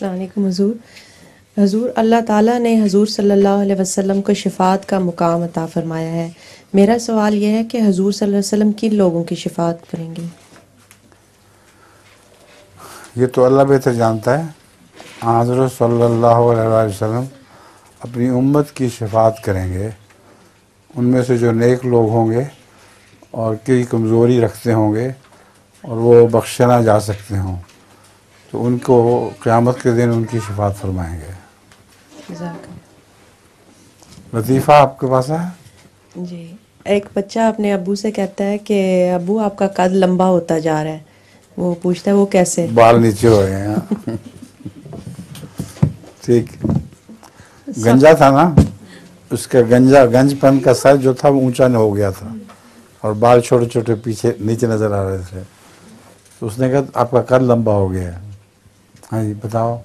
السلام علیکم حضور اللہ تعالیٰ نے حضور صلی اللہ علیہ وسلم کو شفاعت کا مقام عطا فرمایا ہے. میرا سوال یہ ہے کہ حضور صلی اللہ علیہ وسلم کن لوگوں کی شفاعت کریں گے؟ یہ تو اللہ بہتر جانتا ہے. حضرت صلی اللہ علیہ وسلم اپنی امت کی شفاعت کریں گے. ان میں سے جو نیک لوگ ہوں گے اور کئی کمزوری رکھتے ہوں گے اور وہ بخشے نہ جا سکتے ہوں تو ان کو قیامت کے دن ان کی شفاعت فرمائیں گے. جزاک اللہ. لطیفہ آپ کے پاس ہے؟ جی، ایک بچہ اپنے ابو سے کہتا ہے کہ ابو آپ کا قد لمبا ہوتا جا رہا ہے. وہ پوچھتا ہے وہ کیسے؟ بال نیچے ہو گئے ہیں. ٹھیک. گنجا تھا نا، اس کا گنج پن کا سر جو تھا وہ اونچا نہ ہو گیا تھا اور بال چھوٹے چھوٹے پیچھے نیچے نظر آ رہے تھے. تو اس نے کہا آپ کا قد لمبا ہو گیا ہے. ہاں جی بتاؤ.